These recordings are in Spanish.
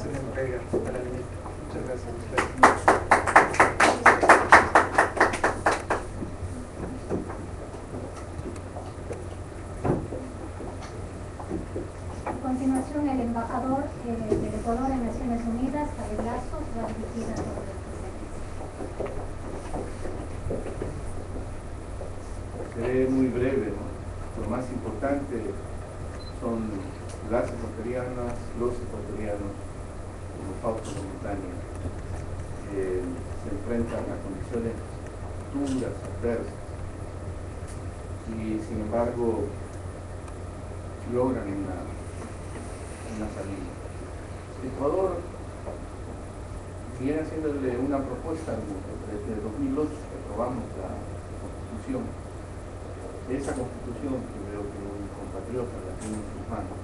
se le entrega a la ministra. Muchas gracias. A continuación, el embajador del Ecuador en Naciones Unidas, Javier Lazo, va a dirigir a todos los presentes. Seré muy breve, ¿no? Lo más importante son las ecuatorianas, los ecuatorianos, como Fausto Montaña, que se enfrentan a condiciones duras, adversas, y sin embargo logran una salida. Ecuador viene haciéndole una propuesta al mundo. Desde 2008 que aprobamos la Constitución. Esa Constitución, que veo que un compatriota la tiene en sus manos,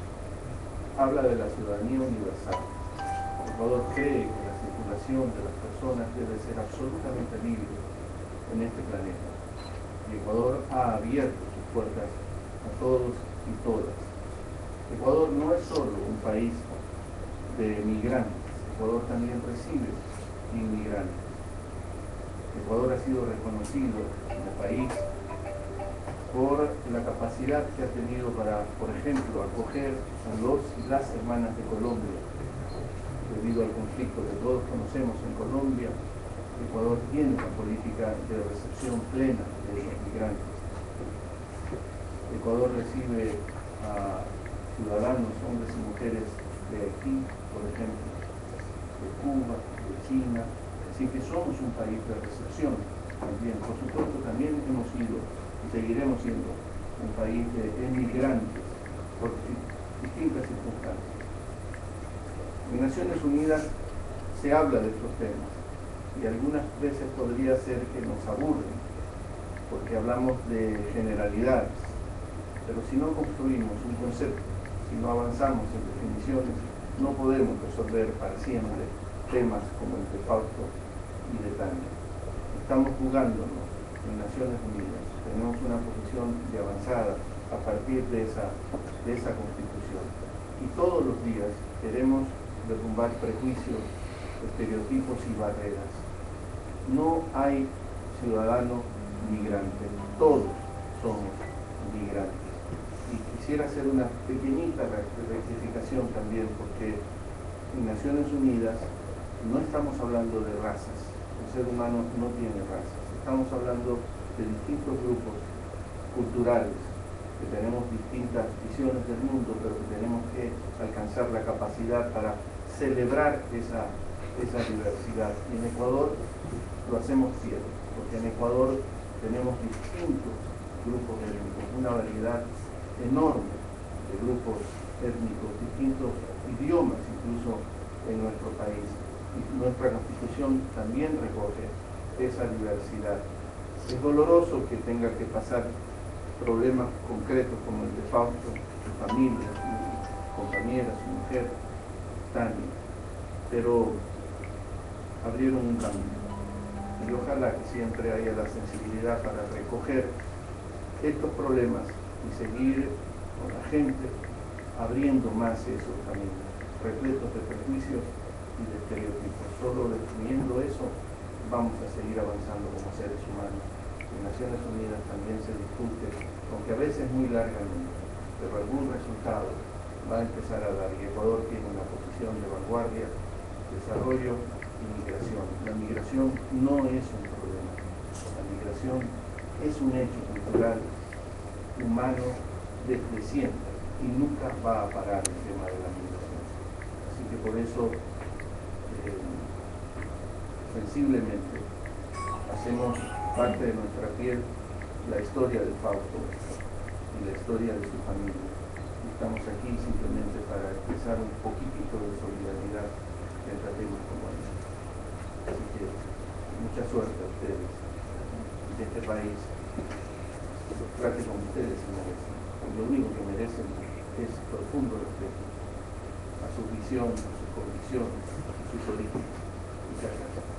habla de la ciudadanía universal. Ecuador cree que la circulación de las personas debe ser absolutamente libre en este planeta. Y Ecuador ha abierto sus puertas a todos y todas. Ecuador no es solo un país de migrantes, Ecuador también recibe inmigrantes. Ecuador ha sido reconocido como país por la capacidad que ha tenido para, por ejemplo, acoger a los y las hermanas de Colombia. Debido al conflicto que todos conocemos en Colombia, Ecuador tiene una política de recepción plena de esos migrantes. Ecuador recibe a ciudadanos, hombres y mujeres de Haití, por ejemplo, de Cuba, de China, así que somos un país de recepción también. Por supuesto, también hemos sido y seguiremos siendo un país de emigrantes por distintas circunstancias. En Naciones Unidas se habla de estos temas y algunas veces podría ser que nos aburren porque hablamos de generalidades, pero si no construimos un concepto, si no avanzamos en definiciones, no podemos resolver para siempre temas como el de Fausto y de Tania. Estamos jugándonos en Naciones Unidas, tenemos una posición de avanzada a partir de esa Constitución. Y todos los días queremos derrumbar prejuicios, estereotipos y barreras. No hay ciudadano migrante, todos somos migrantes. Y quisiera hacer una pequeñita rectificación también, porque en Naciones Unidas no estamos hablando de razas, el ser humano no tiene razas, estamos hablando de distintos grupos culturales, que tenemos distintas visiones del mundo, pero que tenemos que alcanzar la capacidad para celebrar esa diversidad. Y en Ecuador lo hacemos bien, porque en Ecuador tenemos distintos grupos étnicos, una variedad enorme de grupos étnicos, distintos idiomas incluso en nuestro país. Y nuestra Constitución también recoge esa diversidad. Es doloroso que tenga que pasar problemas concretos como el de Fausto, su familia, su compañera, su mujer, Tania, pero abrieron un camino. Y ojalá que siempre haya la sensibilidad para recoger estos problemas y seguir con la gente abriendo más esos caminos, repletos de prejuicios y de estereotipos. Solo destruyendo eso vamos a seguir avanzando como seres humanos. En Naciones Unidas también se discute, aunque a veces muy largamente, pero algún resultado va a empezar a dar, y Ecuador tiene una posición de vanguardia, desarrollo y migración. La migración no es un problema, la migración es un hecho cultural, humano, desde siempre, y nunca va a parar el tema de la migración. Así que por eso, sensiblemente, hacemos parte de nuestra piel la historia de Fausto y la historia de su familia. Estamos aquí simplemente para expresar un poquitito de solidaridad frente a temas como este. Así que mucha suerte a ustedes y que este país los trate como ustedes se merecen. Y lo único que merecen es profundo respeto a su visión, a sus convicciones, a su política. Muchas gracias.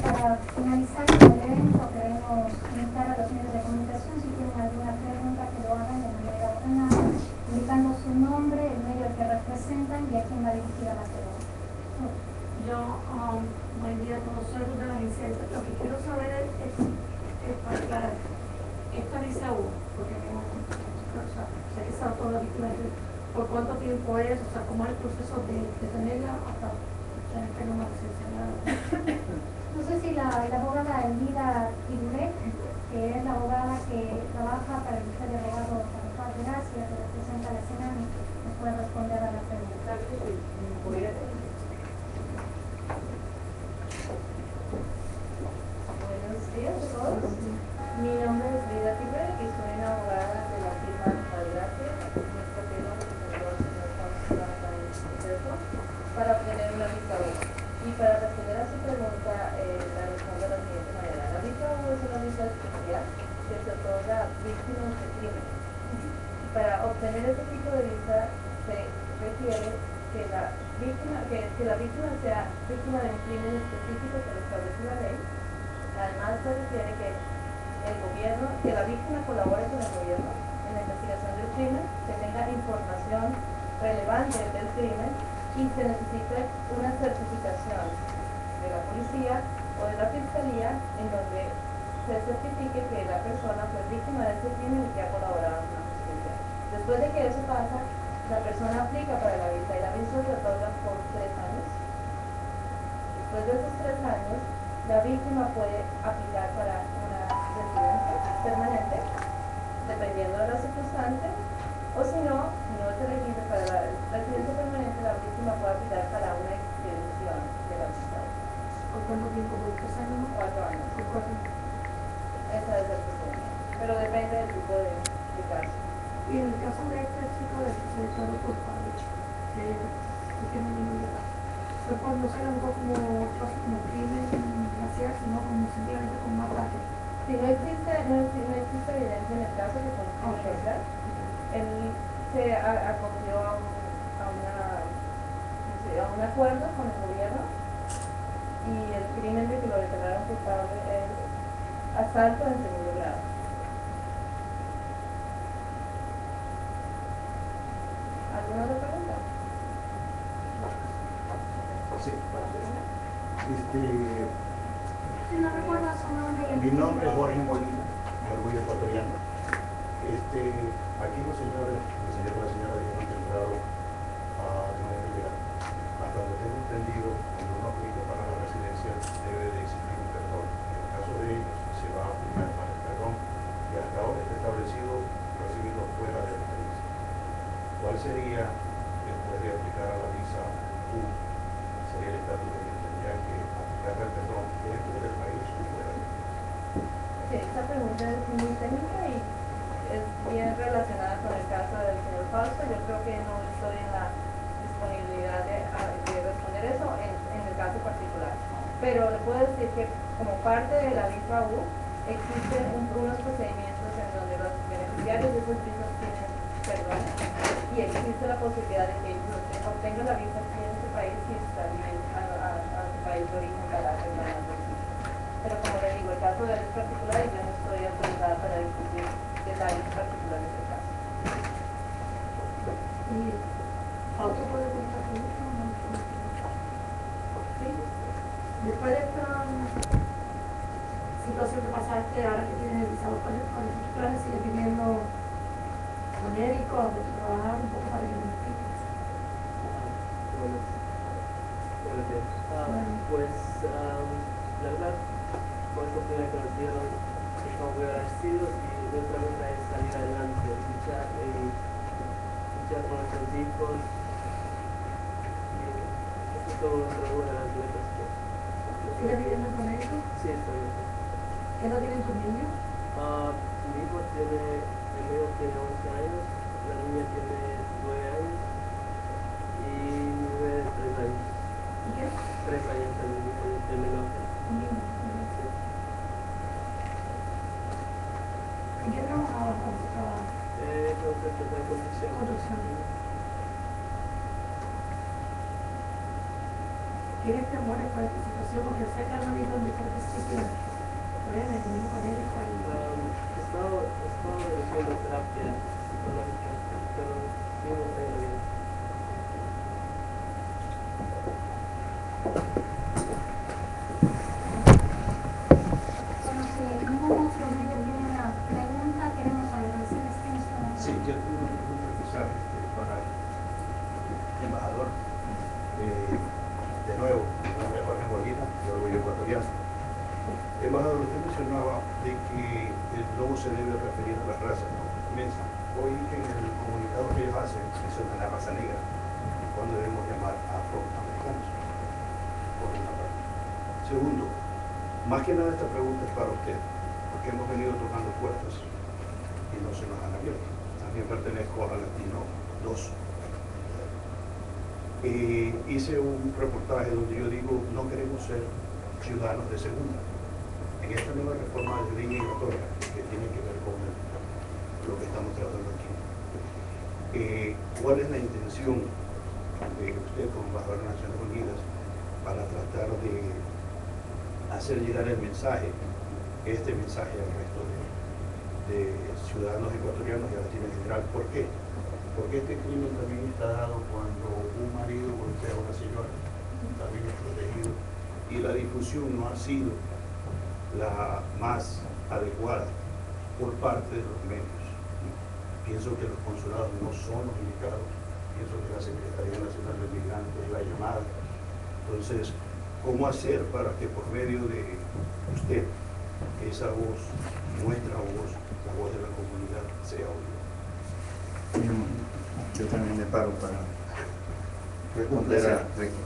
Para finalizar el evento, queremos invitar a los medios de comunicación, si tienen alguna pregunta, que lo hagan Buen día a todos, soy Ruth de la agencia. Lo que quiero saber es para aclarar, esta visa U, porque no, o sea, sé que está toda la víctima, ¿por cuánto tiempo es? O sea, ¿cómo es el proceso de tenerla hasta tener que no más licenciada? No sé si la abogada Elvira Tiburet, que es la abogada que trabaja para el Ministerio de Abogados de Paz de Gracia, que representa a la CENAMI, nos puede responder a la pregunta. Buenos días a todos. Mi nombre es Elvira Tiburet y soy una abogada de la firma Paz de Gracia. Nuestro tema representó al señor Fausto en el proceso para obtener una visa U. Y para responder a su pregunta, la respondo de la siguiente manera. La visa U es una visa especial que se otorga a víctimas de crimen. Y para obtener ese tipo de visa se requiere que la víctima sea víctima de un crimen específico que lo establece la ley. Además se requiere que el gobierno, que la víctima colabore con el gobierno en la investigación del crimen, que tenga información relevante del crimen y se necesita una certificación de la policía o de la fiscalía en donde se certifique que la persona fue víctima de ese crimen y que ha colaborado con la justicia. Después de que eso pasa, la persona aplica para la visa y la visa se otorga por 3 años. Después de esos 3 años, la víctima puede aplicar para una residencia permanente, dependiendo de las circunstancias, o si no es elegible para la residencia permanente, la víctima puede aplicar para una extensión de la visa. ¿Por cuánto tiempo? ¿Por 3 años? 4 años. ¿Por 4 años? Esa es el proceso. Pero depende del tipo de caso. Y en el caso de este chico de que se declaró culpable, que tiene un niño de edad, pues no se lanzó como crimen racial, sino como simplemente como un ataque. Si no existe evidencia en el caso que fue un crimen racial, él se acogió a un acuerdo con el gobierno y el crimen de que lo declararon culpable es asalto en segundo grado. ¿Alguna otra pregunta? Sí. Si no recuerda su nombre. Mi nombre es Jorge Molina, de Orgullo Ecuatoriano. Aquí los señores, el señor y la señora dijeron que entraron de manera ilegal. Hasta donde tengo entendido, cuando uno aplica para la residencia debe de existir un perdón. En el caso de ellos se va a aplicar para el perdón y hasta ahora está establecido recibirlo fuera del país. ¿Cuál sería, después de aplicar a la visa U, sería el estatus de ellos? ¿Tendrían que aplicar el perdón dentro del país o fuera del país? Sí, esta pregunta es muy técnica y es bien relacionada con el caso del señor Fausto. Yo creo que no estoy en la disponibilidad de responder eso en el caso particular. Pero le puedo decir que como parte de la visa U existen unos procedimientos en donde los beneficiarios de esos visas tienen perdón y existe la posibilidad de que ellos obtengan la visa aquí en este país y salen a su país de origen para arreglar las visas. Pero como le digo, el caso de él es particular y yo no estoy autorizada para discutir detalles particulares del caso. ¿Y Fausto puede contar con esto o no? ¿Sí? Después de esta situación que pasaste, ahora que tienes el visado, ¿cuáles son tus planes? ¿Sigues viviendo con médico o de trabajar un poco para que me expliques? Buenos días. Pues la verdad, por esta primera que nos dieron, estamos muy agradecidos y nuestra meta es salir adelante, luchar con nuestros hijos. Y esto es todo una de las metas que ¿Sigues viviendo con médico? sí estoy aquí. ¿Qué edad tienen tus niños? Mi hijo tiene, el mío tiene 11 años, la niña tiene 9 años y mi bebé 3 años. ¿Y qué? 3 años el menor. Un niño. Sí. ¿En qué trabajabas cuando se trabajaba? Conceptos de construcción. Construcción. ¿Tienes temores por esta situación? Porque sé que han habido diferentes sitios de problemas, el mismo con él, He estado haciendo terapia psicológica, pero sí me está yendo bien. ecuatoriano. Embajador, usted mencionaba de que no se debe referir a las razas, ¿no? Hoy en el comunicado que ellos hacen mencionan la raza negra, cuando debemos llamar afroamericanos, por una parte. Segundo, más que nada esta pregunta es para usted, porque hemos venido tocando puertas y no se nos han abierto. También pertenezco a Latino 2. Hice un reportaje donde yo digo, no queremos ser ciudadanos de segunda. En esta nueva reforma de ley migratoria, que tiene que ver con lo que estamos tratando aquí, ¿cuál es la intención de usted como embajador de Naciones Unidas para tratar de hacer llegar el mensaje, este mensaje al resto de ciudadanos ecuatorianos y latinos en general? ¿Por qué? Porque este crimen también está dado cuando un marido golpea a una señora, también es protegido, y la difusión no ha sido la más adecuada por parte de los medios. Pienso que los consulados no son los indicados, pienso que la Secretaría Nacional de Migrantes es la llamada. Entonces, ¿cómo hacer para que por medio de usted esa voz, nuestra voz, la voz de la comunidad, sea oída? Yo también me paro para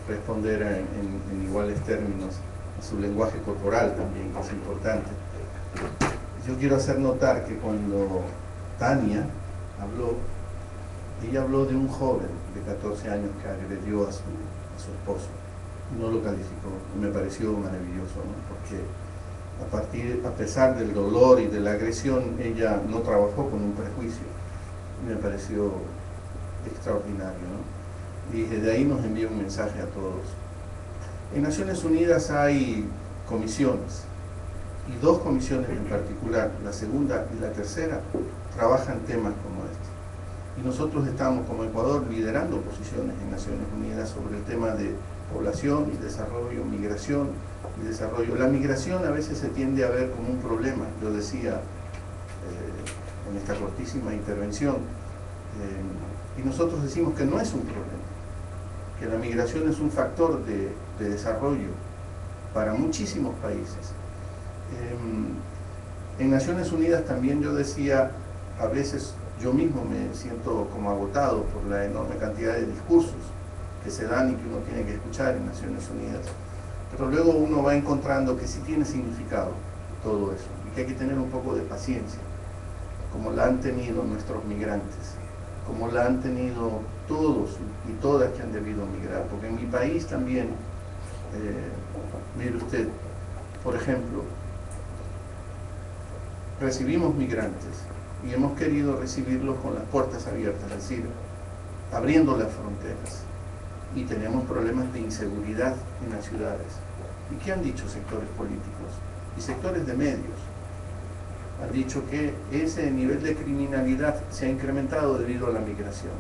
responder en iguales términos a su lenguaje corporal también, que es importante. Yo quiero hacer notar que cuando Tania habló, ella habló de un joven de 14 años que agredió a su esposo. No lo calificó, me pareció maravilloso, ¿no? Porque a pesar del dolor y de la agresión, ella no trabajó con un prejuicio. Me pareció extraordinario, ¿no? Y desde ahí nos envía un mensaje a todos. En Naciones Unidas hay comisiones, y dos comisiones en particular, la segunda y la tercera, trabajan temas como este. Y nosotros estamos como Ecuador liderando posiciones en Naciones Unidas sobre el tema de población y desarrollo, migración y desarrollo. La migración a veces se tiende a ver como un problema, yo decía en esta cortísima intervención, y nosotros decimos que no es un problema, que la migración es un factor de desarrollo para muchísimos países. En Naciones Unidas también yo decía, a veces yo mismo me siento como agotado por la enorme cantidad de discursos que se dan y que uno tiene que escuchar en Naciones Unidas, pero luego uno va encontrando que sí tiene significado todo eso y que hay que tener un poco de paciencia, como la han tenido nuestros migrantes, como la han tenido todos y todas que han debido migrar, porque en mi país también, mire usted, por ejemplo, recibimos migrantes y hemos querido recibirlos con las puertas abiertas, es decir, abriendo las fronteras, y tenemos problemas de inseguridad en las ciudades. ¿Y qué han dicho sectores políticos y sectores de medios? Han dicho que ese nivel de criminalidad se ha incrementado debido a la migración,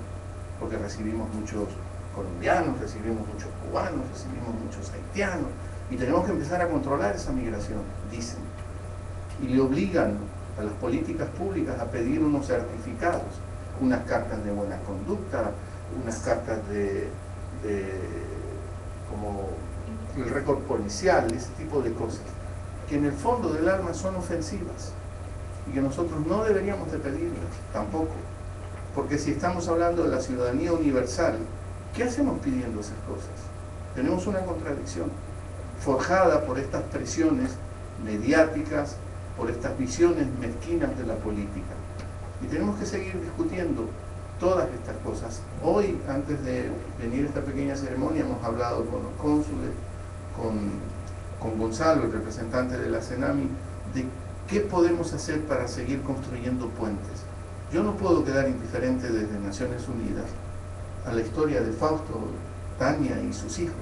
porque recibimos muchos colombianos, recibimos muchos cubanos, recibimos muchos haitianos, y tenemos que empezar a controlar esa migración, dicen. Y le obligan a las políticas públicas a pedir unos certificados, unas cartas de buena conducta, unas cartas como el récord policial, ese tipo de cosas, que en el fondo del alma son ofensivas y que nosotros no deberíamos de pedirlas tampoco, porque si estamos hablando de la ciudadanía universal, ¿qué hacemos pidiendo esas cosas? Tenemos una contradicción forjada por estas presiones mediáticas, por estas visiones mezquinas de la política, y tenemos que seguir discutiendo todas estas cosas. Hoy, antes de venir a esta pequeña ceremonia, hemos hablado con los cónsules, con Gonzalo, el representante de la CENAMI, de qué podemos hacer para seguir construyendo puentes. Yo no puedo quedar indiferente desde Naciones Unidas a la historia de Fausto, Tania y sus hijos.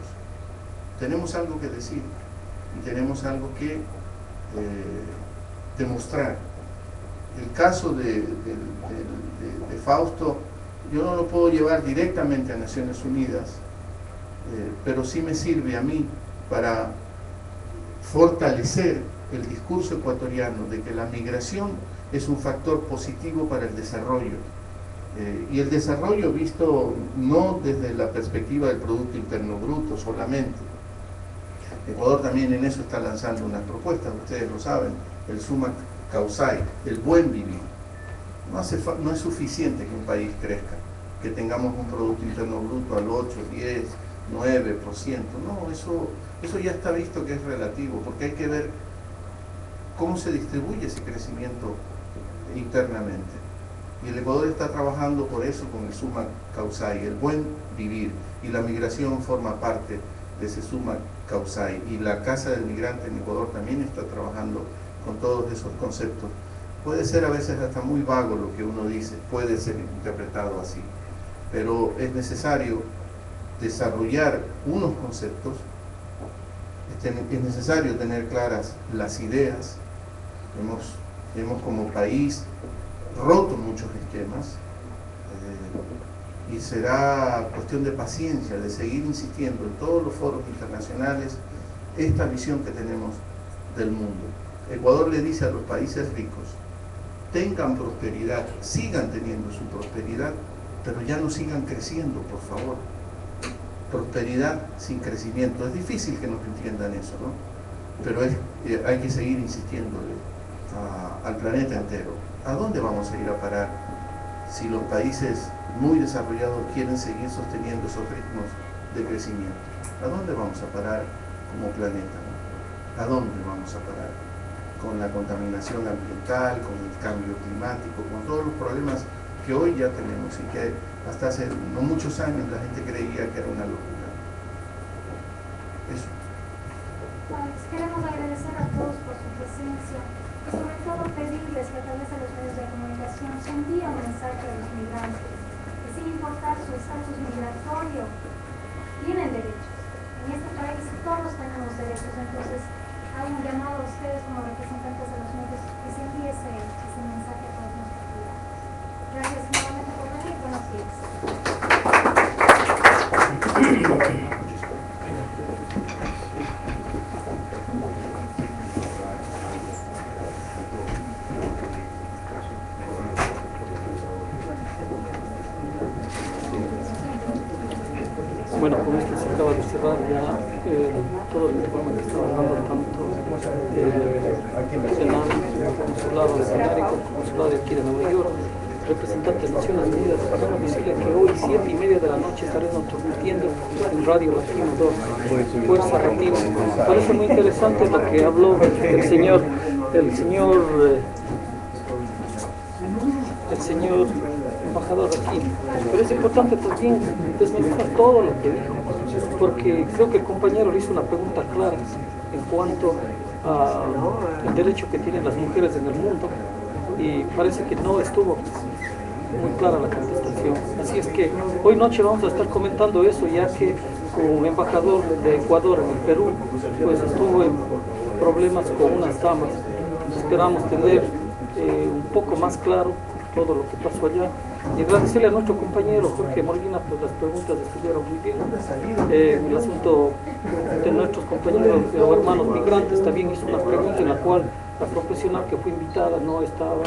Tenemos algo que decir y tenemos algo que demostrar. El caso de Fausto, yo no lo puedo llevar directamente a Naciones Unidas, pero sí me sirve a mí para fortalecer el discurso ecuatoriano de que la migración es un factor positivo para el desarrollo. Y el desarrollo visto no desde la perspectiva del Producto Interno Bruto solamente. Ecuador también en eso está lanzando unas propuestas, ustedes lo saben, el Summa Causai, el buen vivir. No es suficiente que un país crezca, que tengamos un Producto Interno Bruto al 8, 10, 9%. No, eso ya está visto que es relativo, porque hay que ver cómo se distribuye ese crecimiento internamente. Y el Ecuador está trabajando por eso con el Summa Causai, el buen vivir, y la migración forma parte de ese Summa Causai. Y la Casa del Migrante en Ecuador también está trabajando con todos esos conceptos. Puede ser a veces hasta muy vago lo que uno dice, puede ser interpretado así, pero es necesario desarrollar unos conceptos, es necesario tener claras las ideas. Hemos como país roto muchos esquemas y será cuestión de paciencia, de seguir insistiendo en todos los foros internacionales esta visión que tenemos del mundo. Ecuador le dice a los países ricos: tengan prosperidad, sigan teniendo su prosperidad, pero ya no sigan creciendo, por favor. Prosperidad sin crecimiento. Es difícil que nos entiendan eso, ¿no? Pero hay que seguir insistiéndole al planeta entero. ¿A dónde vamos a ir a parar si los países muy desarrollados quieren seguir sosteniendo esos ritmos de crecimiento? ¿A dónde vamos a parar como planeta, ¿no? ¿A dónde vamos a parar? Con la contaminación ambiental, con el cambio climático, con todos los problemas que hoy ya tenemos y que hasta hace no muchos años la gente creía que era una locura. Eso. Pues queremos agradecer a todos por su presencia y sobre todo pedirles que a través de los medios de comunicación se envíe un mensaje a los migrantes, que sin importar su estatus migratorio, tienen derechos. En este país todos tenemos derechos, entonces hay un llamado a ustedes como representantes de los medios que se envíe ese mensaje a todos nuestros migrantes. Gracias nuevamente por venir, buenos días. Bueno, con esto se acaba de cerrar ya todo el informe que estaba dando tanto el consulado de Canarias como el consulado de aquí de Nueva York, representantes de Naciones Unidas. Para decirle que hoy 7:30 de la noche estaremos transmitiendo en Radio Latino 2, Fuerza Latina. Parece muy interesante lo que habló el señor embajador aquí, pero es importante también desmenuzar todo lo que dijo, porque creo que el compañero le hizo una pregunta clara en cuanto al derecho que tienen las mujeres en el mundo, y parece que no estuvo muy clara la contestación. Así es que hoy noche vamos a estar comentando eso, ya que como embajador de Ecuador en el Perú, pues estuvo en problemas con unas damas. Esperamos tener un poco más claro todo lo que pasó allá, y agradecerle a nuestro compañero Jorge Molina, pues las preguntas estuvieron muy bien. El asunto de nuestros compañeros o hermanos migrantes también hizo una pregunta en la cual la profesional que fue invitada no estaba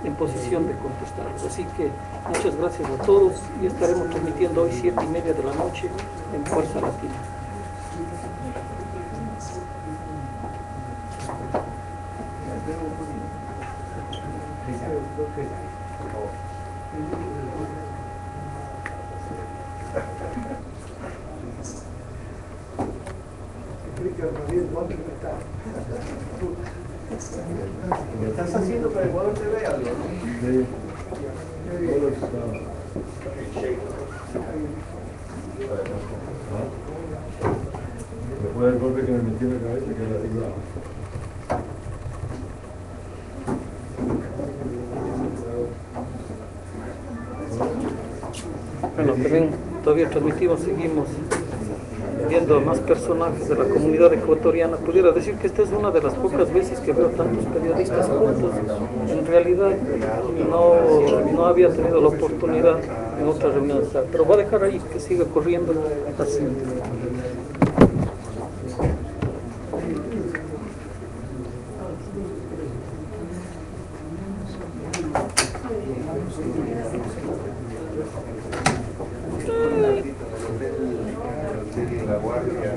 en posición de contestar. Así que muchas gracias a todos y estaremos transmitiendo hoy 7:30 de la noche en Fuerza Latina. Estás haciendo para Ecuador TV algo, ¿no? Después del golpe que me metí en la cabeza, que la libraba. Bueno, también todavía transmitimos, seguimos viendo a más personajes de la comunidad ecuatoriana. Pudiera decir que esta es una de las pocas veces que veo tantos periodistas juntos. En realidad no había tenido la oportunidad en otras reuniones, pero voy a dejar ahí que siga corriendo así. La guardia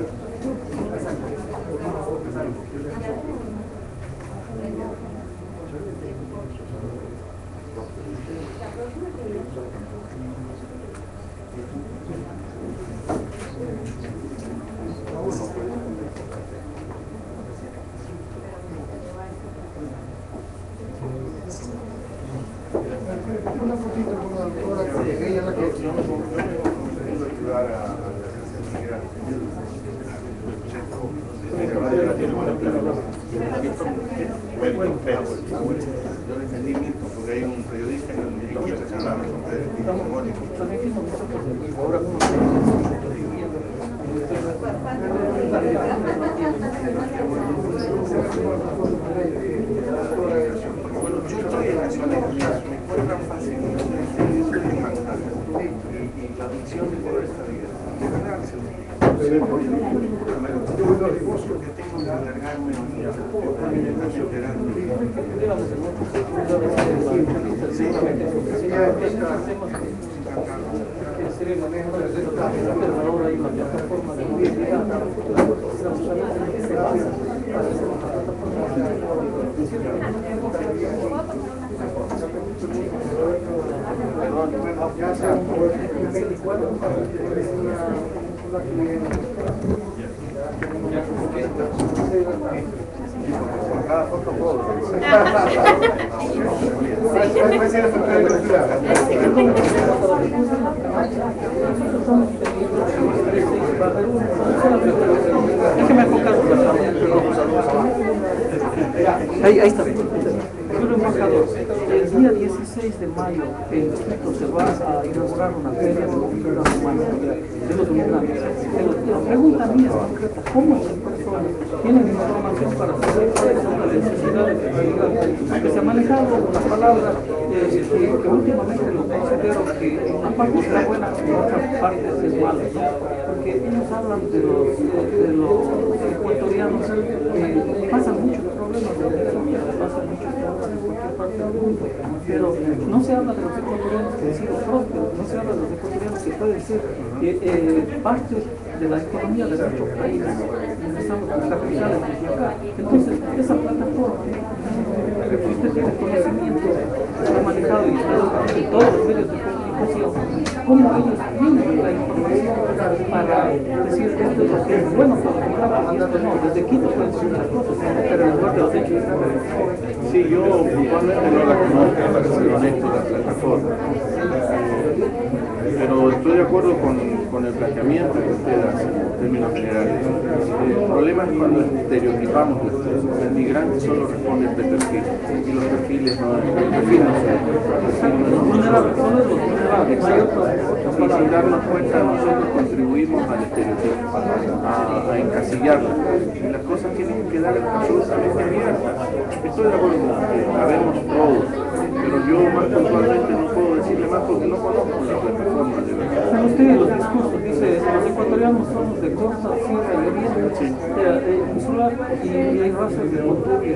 una fotito con la doctora, que ella es la que... ayudar a las inmigrantes. Yo le entendí Milton, porque hay un periodista que se llama bueno, yo estoy en la zona de Caso, me encuentran fácil, estoy en Manhattan, y la misión de poder estar de que tengo que alargarme a mi negocio cada foto puedo. Déjeme enfocar. Ahí está. Señor embajador, el día 16 de mayo en Quito se va a inaugurar una feria de cultura humana de los migrantes. La pregunta mía es concreta: ¿cómo las personas tienen información para saber cuáles son las necesidades de los migrantes? Que se ha manejado una palabra que últimamente lo considero que en una parte está buena y en otra parte es mala, ¿no? Porque ellos hablan de los ecuatorianos, pasan muchos problemas de migración, pasan muchos problemas en cualquier parte del mundo, pero no se habla de los ecuatorianos que han sido prósperos, no se habla de los ecuatorianos que pueden ser parte de la economía de nuestro país, empezando con capitales desde acá. Entonces, esa plataforma que usted tiene conocimiento, se ha manejado y está en todos los medios de comunicación, cómo ellos tienen la información para decir esto es lo que es bueno para los y esto no. Desde Quito pueden decir muchas cosas, pero en el lugar de los hechos. Sí, yo puntualmente no la conozco, para ser honesto, la plataforma. Pero estoy de acuerdo con el planteamiento que usted hace en términos generales. El problema es cuando estereotipamos las cosas. El migrante solo responde a este perfil y los perfiles no son vulnerables. Y sin darnos cuenta, nosotros contribuimos al estereotipo, a encasillarlo. Y las cosas tienen que quedar absolutamente abiertas. Estoy de acuerdo con usted, sabemos todos, pero yo más puntualmente no puedo decirle más porque no conozco la plataforma de verdad. Pero usted en los discursos dice, los ecuatorianos somos de costa, sierra y oriente, insular, y hay razas de montaña.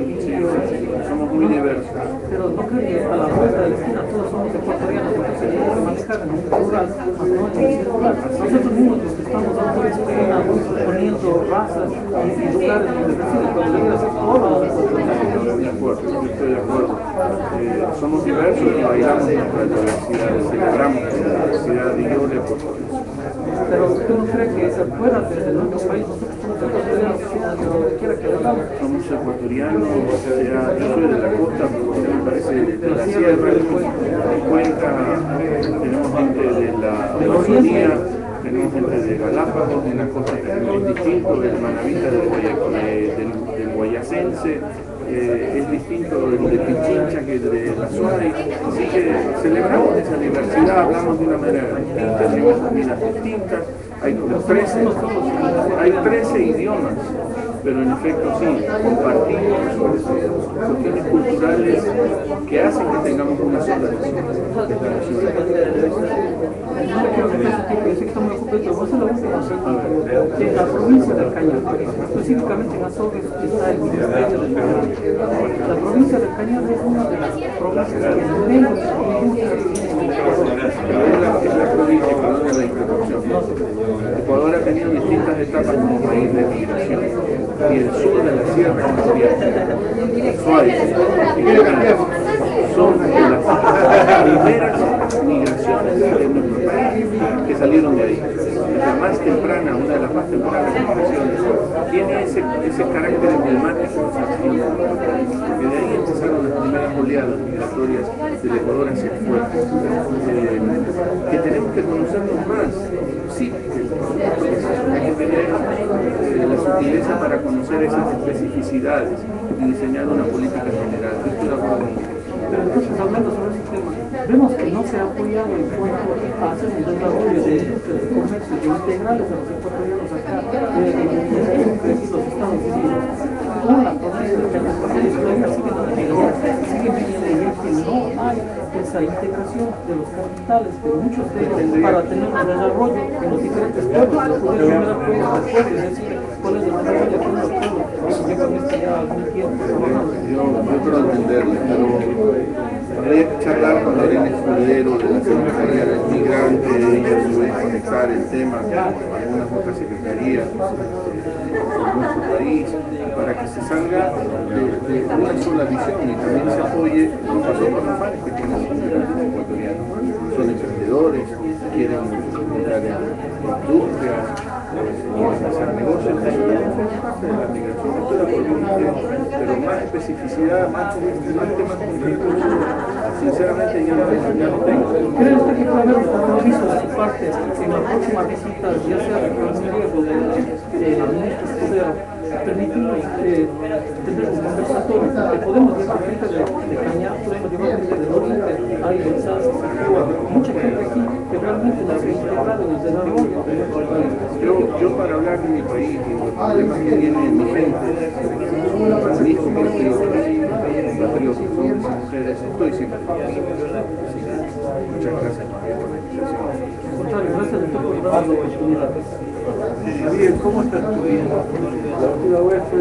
Somos muy diversos. Pero no creo que a la vuelta de la esquina todos somos ecuatorianos, porque se tiene que manejar en un rural, más no en el circular. Nosotros mismos los que estamos dando la esquina, poniendo razas y lugares donde residen, cuando debería ser todos los ecuatorianos. Estoy de acuerdo. Somos diversos y bailamos nuestra diversidad, celebramos nuestra diversidad y yo le aporto eso. Pero usted no cree que fuera de nuestro país, nosotros somos ecuatorianos, de donde quiera que vengamos. Somos ecuatorianos, yo soy de la costa, me parece de la sierra, de Cuenca, tenemos gente de la Amazonía, tenemos gente de Galápagos, en la costa es distinto, el manabita del guayacense. Es distinto el de Pichincha que el de la zona, y así que celebramos esa diversidad, hablamos de una manera distinta, tenemos comidas distintas, hay 13 idiomas, pero en efecto sí, compartimos cuestiones culturales que hacen que tengamos una sola nación. En la provincia del Cañar, específicamente en Azogues, está el Ministerio del Cañar. La provincia del Cañar es una de las provincias que menos es la provincia, perdón la interrupción. Ecuador ha tenido distintas etapas como país de migración, y el sur de la sierra es Suárez y Querétaro son de las primeras migraciones de nuestro país que salieron de ahí. más temprana, una de las más tempranas expresiones, tiene ese carácter emblemático, que de ahí empezaron las primeras oleadas migratorias del Ecuador hacia el fuera. Que tenemos que conocernos más, sí, hay que tener la sutileza para conocer esas especificidades y diseñar una política general. Yo estoy de acuerdo con usted. Pero entonces, hablando sobre ese tema, vemos que no se ha apoyado en cuanto a hacer un desarrollo de industria de comercio integrales a los ecuatorianos acá, los Estados Unidos. Una promesa de que las familias todavía siguen viniendo que no hay esa integración de los capitales, de muchos de ellos, para tener un desarrollo en los diferentes pueblos. Es decir, cuál es el desarrollo de los pueblos. Yo con esto ya algún tiempo trabajando. Yo creo entenderle, pero habría que charlar con Lorena Escudero de la Secretaría del Migrante y a su vez conectar el tema con algunas otras secretarías de nuestro país para que se salga de una sola visión y también se apoye lo que son los afanes que tienen los migrantes ecuatorianos. Son emprendedores, quieren entrar en industrias, quieren hacer negocios, eso es parte de la migración, estoy de acuerdo con usted, pero más especificidad, más temas concretos, sinceramente ya no tengo. ¿Cree usted que puede haber un compromiso de su parte en la próxima visita, ya sea de Cancillería o del ministro Escudero, permitirnos tener un conversatorio que podemos llevar gente de Cañar, podemos llevar gente del Oriente, hay mucha gente aquí que realmente no se ha integrado en el desarrollo de nuestro país? Yo para hablar de mi país y los problemas que tienen mi gente, mis compatriotas, hombres y mujeres, estoy siempre. Muchas gracias por la invitación. Al contrario, gracias de todo por darnos la oportunidad. Javier, ¿cómo estás tu vida? La última vez fue